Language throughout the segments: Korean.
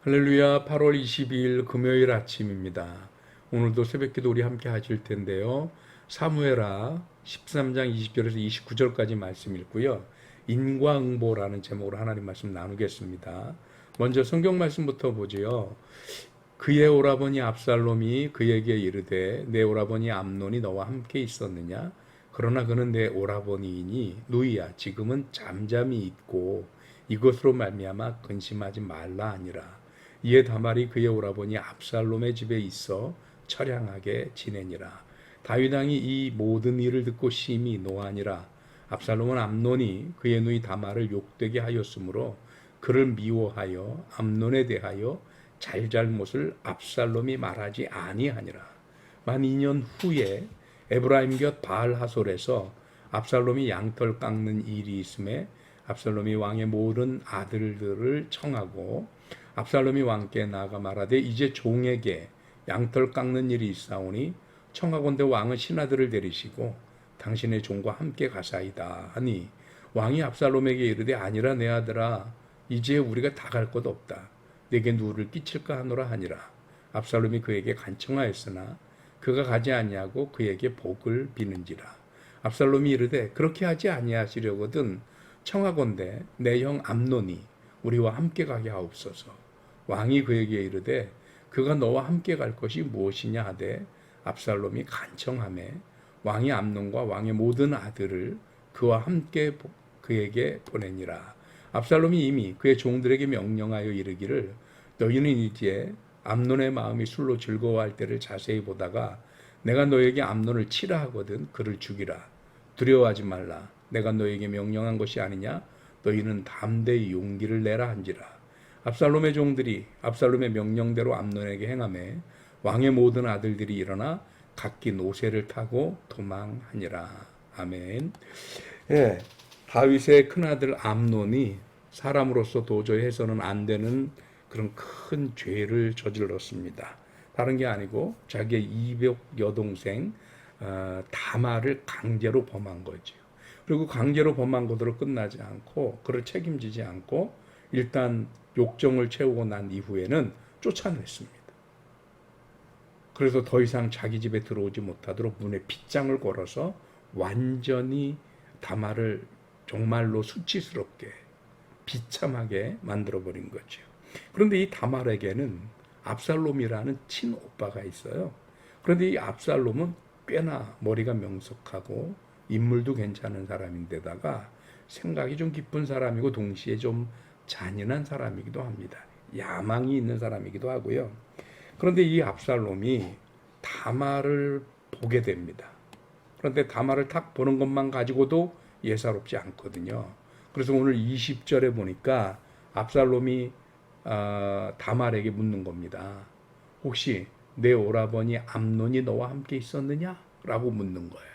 할렐루야. 8월 22일 금요일 아침입니다. 오늘도 새벽기도 우리 함께 하실 텐데요. 사무엘하 13장 20절에서 29절까지 말씀 읽고요. 인과응보라는 제목으로 하나님 말씀 나누겠습니다. 먼저 성경 말씀부터 보지요. 그의 오라버니 압살롬이 그에게 이르되 내 오라버니 암논이 너와 함께 있었느냐? 그러나 그는 내 오라버니이니 누이야 지금은 잠잠히 있고 이것으로 말미암아 근심하지 말라 하니라. 이에 다말이 그의 오라버니 압살롬의 집에 있어 처량하게 지내니라. 다윗 왕이 이 모든 일을 듣고 심히 노하니라. 압살롬은 암논이 그의 누이 다말을 욕되게 하였으므로 그를 미워하여 암논에 대하여 잘잘못을 압살롬이 말하지 아니하니라. 만 2년 후에 에브라임 곁 바알 하솔에서 압살롬이 양털 깎는 일이 있음에 압살롬이 왕의 모든 아들들을 청하고 압살롬이 왕께 나아가 말하되 이제 종에게 양털 깎는 일이 있사오니 청하건대 왕은 신하들을 데리시고 당신의 종과 함께 가사이다 하니 왕이 압살롬에게 이르되 아니라 내 아들아 이제 우리가 다 갈 것 없다. 내게 누구를 끼칠까 하노라 하니라. 압살롬이 그에게 간청하였으나 그가 가지 아니하고 그에게 복을 비는지라. 압살롬이 이르되 그렇게 하지 아니하시려거든 청하건대 내 형 암논이 우리와 함께 가게 하옵소서. 왕이 그에게 이르되 그가 너와 함께 갈 것이 무엇이냐 하되 압살롬이 간청하매 왕이 암논과 왕의 모든 아들을 그와 함께 그에게 보내니라. 압살롬이 이미 그의 종들에게 명령하여 이르기를 너희는 이제 암논의 마음이 술로 즐거워할 때를 자세히 보다가 내가 너에게 암논을 치라 하거든 그를 죽이라. 두려워하지 말라. 내가 너에게 명령한 것이 아니냐? 너희는 담대히 용기를 내라 한지라. 압살롬의 종들이 압살롬의 명령대로 암논에게 행하매 왕의 모든 아들들이 일어나 각기 노새를 타고 도망하니라. 아멘. 예, 다윗의 큰아들 암논이 사람으로서 도저히 해서는 안 되는 그런 큰 죄를 저질렀습니다. 다른 게 아니고 자기의 이복 여동생 다말을 강제로 범한 거죠. 그리고 강제로 범한 것으로 끝나지 않고 그를 책임지지 않고 일단 욕정을 채우고 난 이후에는 쫓아냈습니다. 그래서 더 이상 자기 집에 들어오지 못하도록 문에 빗장을 걸어서 완전히 다말을 정말로 수치스럽게 비참하게 만들어버린 거죠. 그런데 이 다말에게는 압살롬이라는 친오빠가 있어요. 그런데 이 압살롬은 꽤나 머리가 명석하고 인물도 괜찮은 사람인데다가 생각이 좀 깊은 사람이고 동시에 좀 잔인한 사람이기도 합니다. 야망이 있는 사람이기도 하고요. 그런데 이 압살롬이 다말을 보게 됩니다. 그런데 다말을 딱 보는 것만 가지고도 예사롭지 않거든요. 그래서 오늘 20절에 보니까 압살롬이 다말에게 묻는 겁니다. 혹시 내 오라버니 암논이 너와 함께 있었느냐? 라고 묻는 거예요.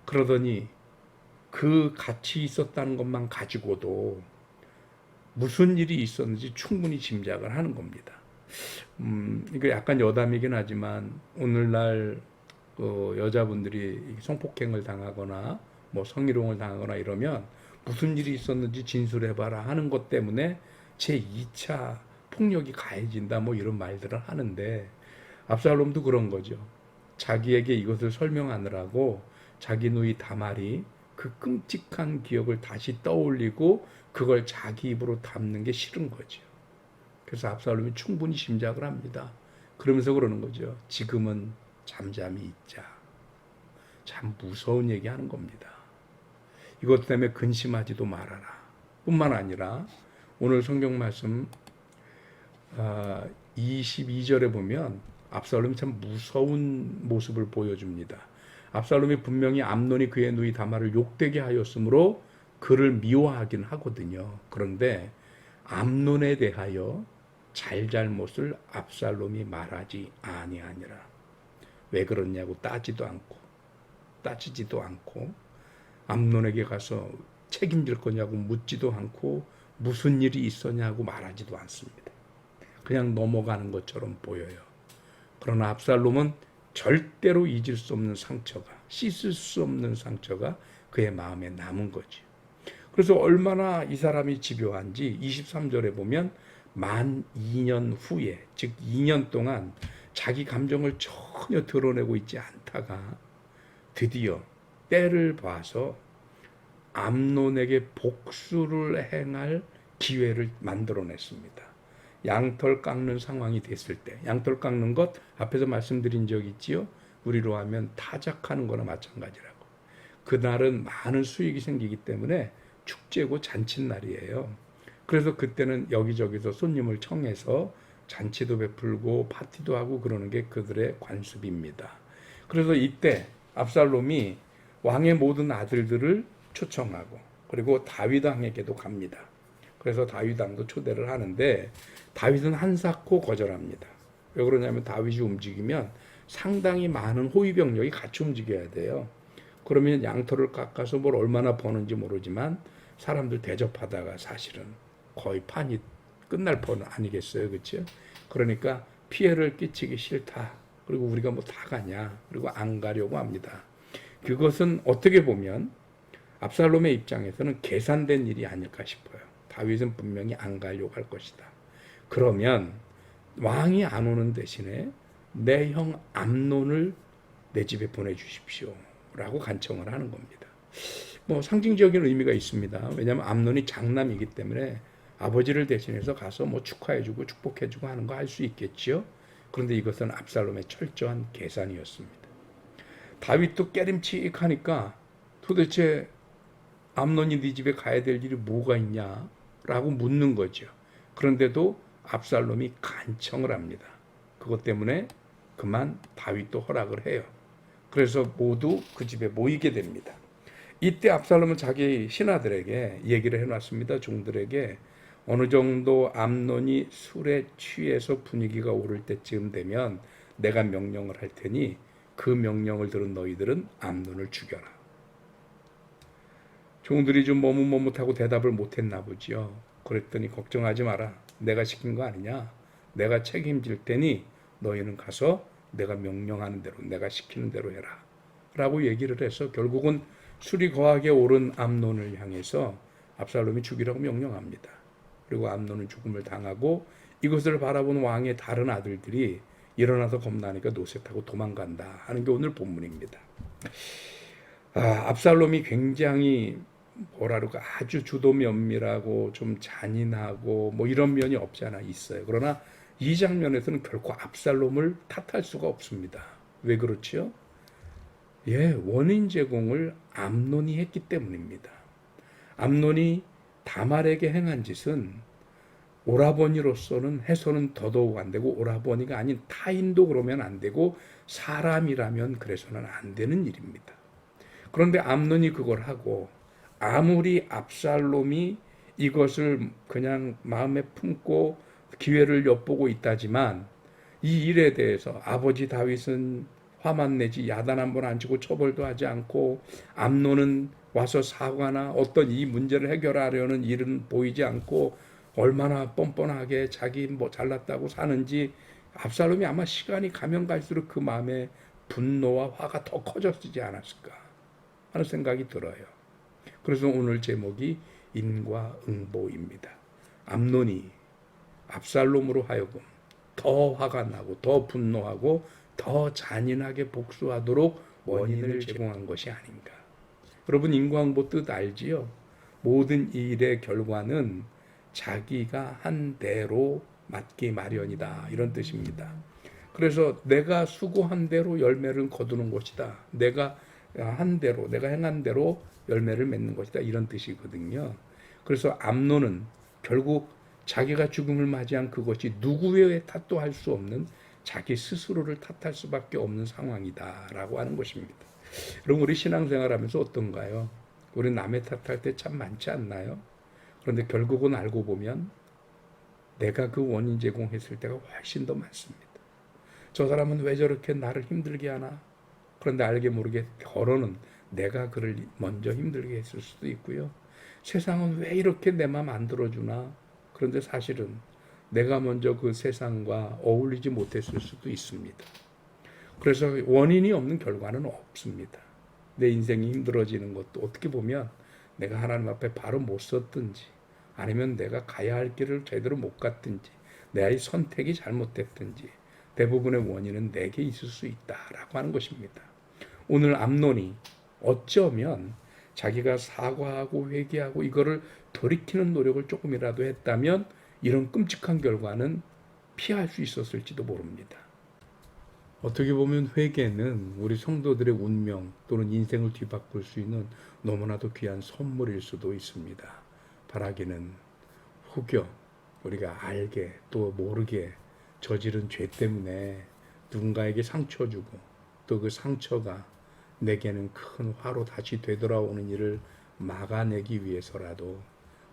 그러더니 그 같이 있었다는 것만 가지고도 무슨 일이 있었는지 충분히 짐작을 하는 겁니다. 이거 약간 여담이긴 하지만 오늘날 여자분들이 성폭행을 당하거나 뭐 성희롱을 당하거나 이러면 무슨 일이 있었는지 진술해봐라 하는 것 때문에 제2차 폭력이 가해진다 뭐 이런 말들을 하는데 압살롬도 그런 거죠. 자기에게 이것을 설명하느라고 자기 누이 다말이 그 끔찍한 기억을 다시 떠올리고 그걸 자기 입으로 담는 게 싫은 거죠. 그래서 압살롬이 충분히 짐작을 합니다. 그러면서 그러는 거죠. 지금은 잠잠히 있자. 참 무서운 얘기하는 겁니다. 이것 때문에 근심하지도 말아라. 뿐만 아니라 오늘 성경 말씀 22절에 보면 압살롬이 참 무서운 모습을 보여줍니다. 압살롬이 분명히 암논이 그의 누이 다말을 욕되게 하였으므로 그를 미워하긴 하거든요. 그런데 암논에 대하여 잘잘못을 압살롬이 말하지 아니하니라. 왜 그러냐고 따지지도 않고 암논에게 가서 책임질 거냐고 묻지도 않고 무슨 일이 있었냐고 말하지도 않습니다. 그냥 넘어가는 것처럼 보여요. 그러나 압살롬은 절대로 잊을 수 없는 상처가, 씻을 수 없는 상처가 그의 마음에 남은 거지. 그래서 얼마나 이 사람이 집요한지 23절에 보면 만 2년 후에, 즉 2년 동안 자기 감정을 전혀 드러내고 있지 않다가 드디어 때를 봐서 암논에게 복수를 행할 기회를 만들어냈습니다. 양털 깎는 상황이 됐을 때, 양털 깎는 것 앞에서 말씀드린 적 있지요? 우리로 하면 타작하는 거나 마찬가지라고. 그날은 많은 수익이 생기기 때문에 축제고 잔칫날이에요. 그래서 그때는 여기저기서 손님을 청해서 잔치도 베풀고 파티도 하고 그러는 게 그들의 관습입니다. 그래서 이때 압살롬이 왕의 모든 아들들을 초청하고 그리고 다윗 왕에게도 갑니다. 그래서 다윗 왕도 초대를 하는데 다윗은 한사코 거절합니다. 왜 그러냐면 다윗이 움직이면 상당히 많은 호위병력이 같이 움직여야 돼요. 그러면 양털을 깎아서 뭘 얼마나 버는지 모르지만 사람들 대접하다가 사실은 거의 판이 끝날 뻔 아니겠어요, 그렇죠? 그러니까 피해를 끼치기 싫다. 그리고 우리가 뭐 다 가냐? 그리고 안 가려고 합니다. 그것은 어떻게 보면 압살롬의 입장에서는 계산된 일이 아닐까 싶어요. 다윗은 분명히 안 가려고 할 것이다. 그러면 왕이 안 오는 대신에 내 형 암논을 내 집에 보내주십시오. 라고 간청을 하는 겁니다. 뭐 상징적인 의미가 있습니다. 왜냐하면 암논이 장남이기 때문에 아버지를 대신해서 가서 뭐 축하해주고 축복해주고 하는 거 할 수 있겠지요. 그런데 이것은 압살롬의 철저한 계산이었습니다. 다윗도 깨림칙하니까 도대체 암논이 네 집에 가야 될 일이 뭐가 있냐라고 묻는 거죠. 그런데도 압살롬이 간청을 합니다. 그것 때문에 그만 다윗도 허락을 해요. 그래서 모두 그 집에 모이게 됩니다. 이때 압살롬은 자기 신하들에게 얘기를 해놨습니다. 종들에게 어느 정도 암논이 술에 취해서 분위기가 오를 때쯤 되면 내가 명령을 할 테니 그 명령을 들은 너희들은 암논을 죽여라. 종들이 좀 머뭇머뭇하고 대답을 못했나 보지요. 그랬더니 걱정하지 마라. 내가 시킨 거 아니냐. 내가 책임질 테니 너희는 가서 내가 명령하는 대로 내가 시키는 대로 해라. 라고 얘기를 해서 결국은 술이 거하게 오른 암논을 향해서 압살롬이 죽이라고 명령합니다. 그리고 암논은 죽음을 당하고 이것을 바라본 왕의 다른 아들들이 일어나서 겁나니까 노새 타고 도망간다 하는 게 오늘 본문입니다. 압살롬이 굉장히 뭐랄까 아주 주도 면밀하고 좀 잔인하고 뭐 이런 면이 없지 않아 있어요. 그러나 이 장면에서는 결코 압살롬을 탓할 수가 없습니다. 왜 그렇지요? 원인 제공을 암논이 했기 때문입니다. 암논이 다말에게 행한 짓은 오라버니로서는 해서는 더더욱 안 되고 오라버니가 아닌 타인도 그러면 안 되고 사람이라면 그래서는 안 되는 일입니다. 그런데 암논이 그걸 하고 아무리 압살롬이 이것을 그냥 마음에 품고 기회를 엿보고 있다지만 이 일에 대해서 아버지 다윗은 화만 내지 야단 한 번 안 치고 처벌도 하지 않고 암논은 와서 사과나 어떤 이 문제를 해결하려는 일은 보이지 않고 얼마나 뻔뻔하게 자기 뭐 잘났다고 사는지 압살롬이 아마 시간이 가면 갈수록 그 마음에 분노와 화가 더 커졌지 않았을까 하는 생각이 들어요. 그래서 오늘 제목이 인과응보입니다. 암논이 압살롬으로 하여금 더 화가 나고 더 분노하고 더 잔인하게 복수하도록 원인을 제공한 것이 아닌가. 여러분 인과응보 뜻 알지요? 모든 일의 결과는 자기가 한 대로 맞기 마련이다 이런 뜻입니다. 그래서 내가 수고한 대로 열매를 거두는 것이다. 내가 한 대로 내가 행한 대로 열매를 맺는 것이다 이런 뜻이거든요. 그래서 암논은 결국 자기가 죽음을 맞이한 그것이 누구의 탓도 할 수 없는 자기 스스로를 탓할 수밖에 없는 상황이다라고 하는 것입니다. 그럼 우리 신앙생활하면서 어떤가요? 우리 남의 탓할 때 참 많지 않나요? 그런데 결국은 알고 보면 내가 그 원인 제공했을 때가 훨씬 더 많습니다. 저 사람은 왜 저렇게 나를 힘들게 하나? 그런데 알게 모르게 결혼은 내가 그를 먼저 힘들게 했을 수도 있고요. 세상은 왜 이렇게 내 맘 안 들어주나? 그런데 사실은 내가 먼저 그 세상과 어울리지 못했을 수도 있습니다. 그래서 원인이 없는 결과는 없습니다. 내 인생이 힘들어지는 것도 어떻게 보면 내가 하나님 앞에 바로 못 섰든지 아니면 내가 가야 할 길을 제대로 못 갔든지 내 선택이 잘못됐든지 대부분의 원인은 내게 있을 수 있다라고 하는 것입니다. 오늘 암논이 어쩌면 자기가 사과하고 회개하고 이거를 돌이키는 노력을 조금이라도 했다면 이런 끔찍한 결과는 피할 수 있었을지도 모릅니다. 어떻게 보면 회개는 우리 성도들의 운명 또는 인생을 뒤바꿀 수 있는 너무나도 귀한 선물일 수도 있습니다. 바라기는 혹여 우리가 알게 또 모르게 저지른 죄 때문에 누군가에게 상처 주고 또 그 상처가 내게는 큰 화로 다시 되돌아오는 일을 막아내기 위해서라도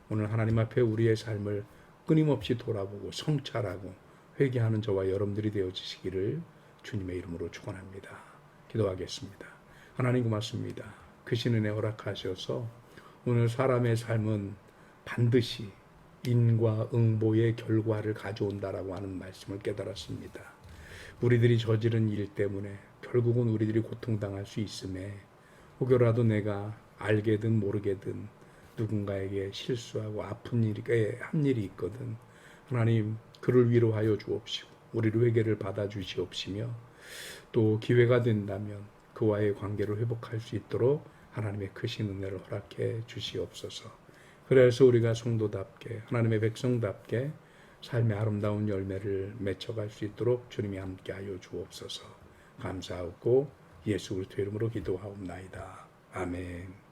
오늘 하나님 앞에 우리의 삶을 끊임없이 돌아보고 성찰하고 회개하는 저와 여러분들이 되어지시기를 주님의 이름으로 축원합니다. 기도하겠습니다. 하나님 고맙습니다. 크신 은혜 허락하셔서 오늘 사람의 삶은 반드시 인과 응보의 결과를 가져온다라고 하는 말씀을 깨달았습니다. 우리들이 저지른 일 때문에 결국은 우리들이 고통당할 수 있음에 혹여라도 내가 알게든 모르게든 누군가에게 실수하고 아픈 일이 한 일이 있거든 하나님 그를 위로하여 주옵시고 우리를 회개를 받아 주시옵시며 또 기회가 된다면 그와의 관계를 회복할 수 있도록 하나님의 크신 은혜를 허락해 주시옵소서. 그래서 우리가 성도답게 하나님의 백성답게 삶의 아름다운 열매를 맺혀갈 수 있도록 주님이 함께하여 주옵소서. 감사하고 예수 그리스도 이름으로 기도하옵나이다. 아멘.